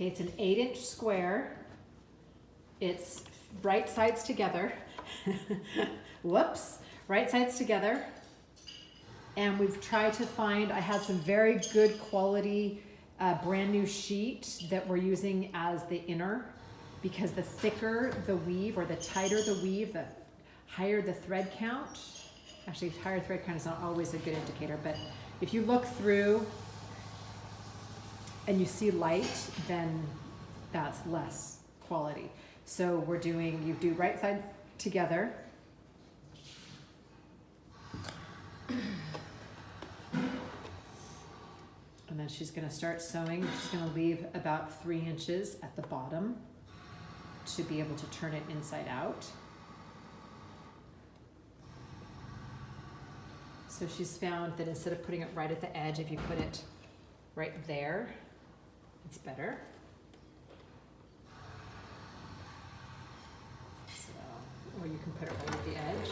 Okay, it's an 8-inch square. It's right sides together. Whoops, right sides together. And we've tried to find, I had some very good quality brand new sheet that we're using as the inner, because the thicker the weave or the tighter the weave, the higher the thread count. Actually, higher thread count is not always a good indicator, but if you look through and you see light, then that's less quality. So we're doing, you do right side together. And then she's gonna start sewing. She's gonna leave about 3 inches at the bottom to be able to turn it inside out. So she's found that instead of putting it right at the edge, if you put it right there, it's better. So, or you can put it right at the edge.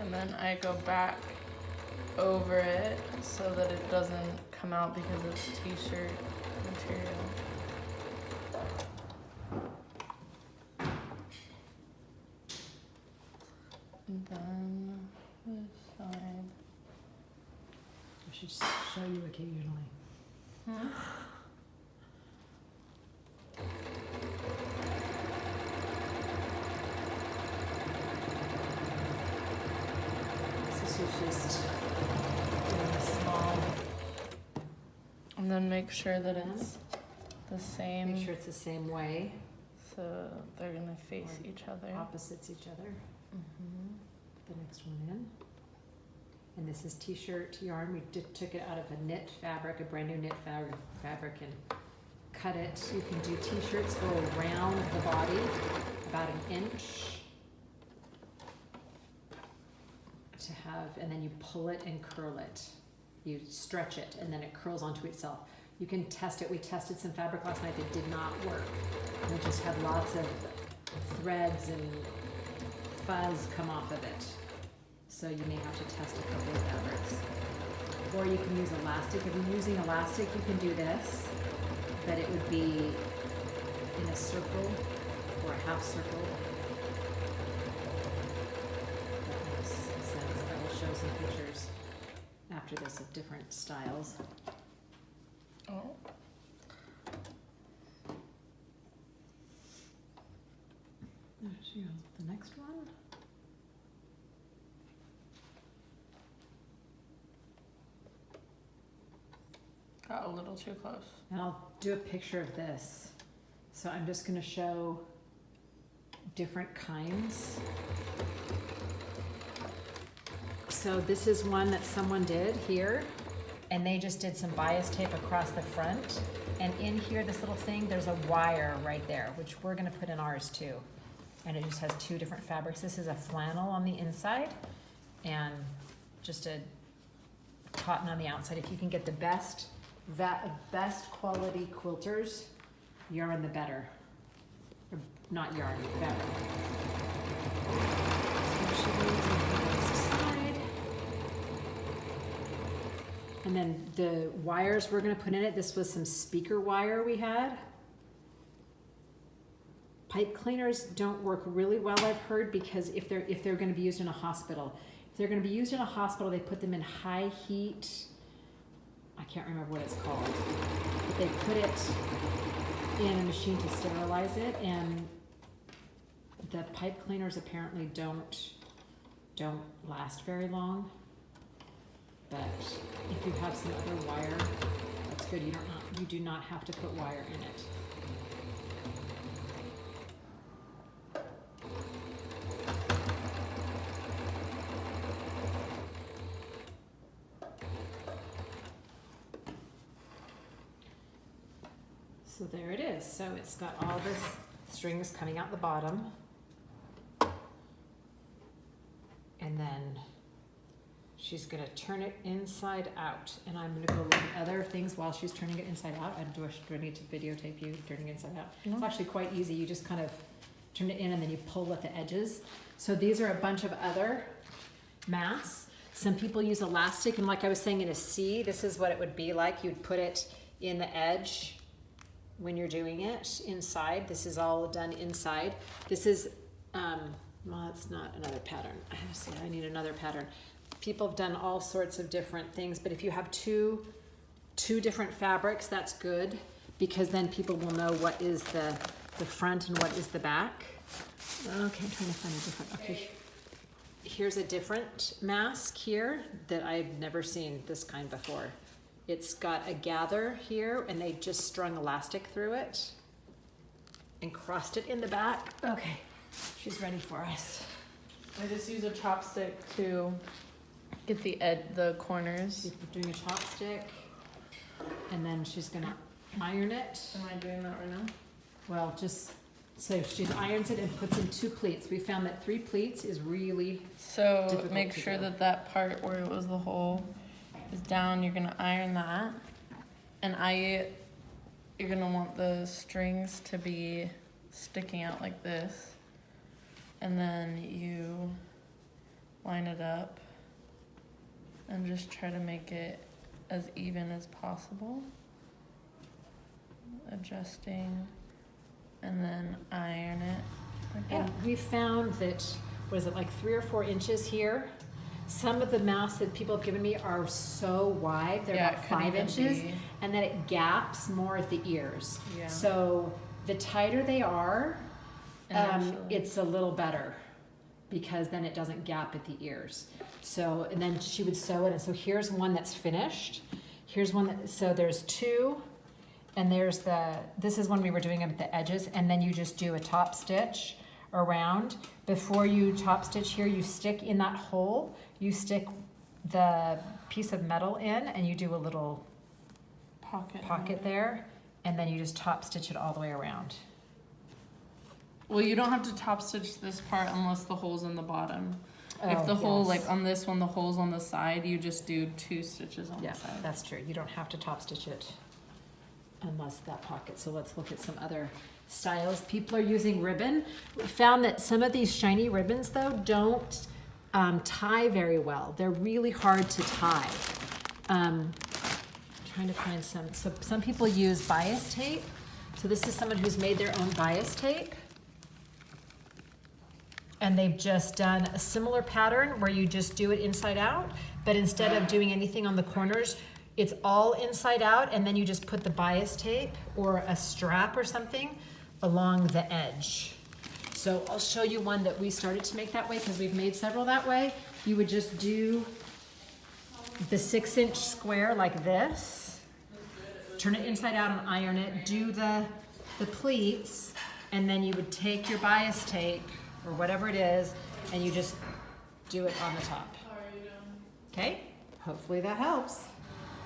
And then I go back over it so that it doesn't come out because it's t-shirt material. And then this side. I should show you occasionally. Just doing a small. And then make sure that it's the same. Make sure it's the same way. So they're gonna face Or each other. Opposites each other. Mm-hmm. Put the next one in. And this is t-shirt yarn. We took it out of a knit fabric, a brand new knit fabric, and cut it. You can do t-shirts go around the body about 1 inch. To have, and then you pull it and curl it. You stretch it and then it curls onto itself. You can test it. We tested some fabric last night that did not work. We just had lots of threads and fuzz come off of it. So you may have to test a couple of fabrics. Or you can use elastic. If you're using elastic, you can do this, but it would be in a circle or a half circle. Show some pictures after this of different styles. Oh. There she goes with the next one. Got a little too close. And I'll do a picture of this. So I'm just going to show different kinds. So this is one that someone did here, and they just did some bias tape across the front. And in here, this little thing, there's a wire right there, which we're gonna put in ours too. And it just has 2 different fabrics. This is a flannel on the inside and just a cotton on the outside. If you can get the best quality quilters, yarn the better. Or not yarn, better. So she goes on this side. And then the wires we're gonna put in it, this was some speaker wire we had. Pipe cleaners don't work really well, I've heard, because if they're gonna be used in a hospital. If they're gonna be used in a hospital, they put them in high heat, I can't remember what it's called, but they put it in a machine to sterilize it, and the pipe cleaners apparently don't last very long. But if you have some other wire, that's good. You do not have to put wire in it. So there it is. So it's got all this strings coming out the bottom. And then she's gonna turn it inside out, and I'm gonna go look at other things while she's turning it inside out. Do I need to videotape you turning it inside out? No. It's actually quite easy. You just kind of turn it in and then you pull at the edges. So these are a bunch of other masks. Some people use elastic, and like I was saying, in a C, this is what it would be like. You'd put it in the edge when you're doing it inside. This is all done inside. This is, well, it's not another pattern. I need another pattern. People have done all sorts of different things, but if you have two different fabrics, that's good, because then people will know what is the front and what is the back. Okay, I'm trying to find a different, okay. Here's a different mask here that I've never seen this kind before. It's got a gather here, and they just strung elastic through it and crossed it in the back. Okay, she's ready for us. I just use a chopstick to get the corners. She's doing a chopstick, and then she's gonna iron it. Am I doing that right now? Well, just so she irons it and puts in 2 pleats. We found that 3 pleats is really So difficult make to sure do. that part where it was the hole is down. You're gonna iron that, and you're gonna want the strings to be sticking out like this, and then you line it up and just try to make it as even as possible, adjusting, and then iron it like that. And we found that, what is it, like 3 or 4 inches here? Some of the masks that people have given me are so wide, they're Yeah, about it could 5 even inches, be- and then it gaps more at the ears. Yeah. So the tighter they are, Initially. it's a little better, because then it doesn't gap at the ears. So, and then she would sew it, and so here's one that's finished. Here's one that, so there's 2, and there's this is when we were doing them at the edges, and then you just do a top stitch around. Before you top stitch here, you stick in that hole, you stick the piece of metal in, and you do a little pocket there, and then you just top stitch it all the way around. Well, you don't have to top stitch this part unless the hole's in the bottom. If Oh, the hole, yes. like on this one, the hole's on the side, you just do 2 stitches on Yeah, the side. that's true. You don't have to top stitch it unless that pocket. So let's look at some other styles. People are using ribbon. We found that some of these shiny ribbons, though, don't tie very well. They're really hard to tie. Trying to find some. So some people use bias tape. So this is someone who's made their own bias tape. And they've just done a similar pattern where you just do it inside out, but instead of doing anything on the corners, it's all inside out, and then you just put the bias tape or a strap or something along the edge. So I'll show you one that we started to make that way, because we've made several that way. You would just do the 6-inch square like this, turn it inside out and iron it, do the pleats, and then you would take your bias tape or whatever it is, and you just do it on the top. Okay? Hopefully that helps.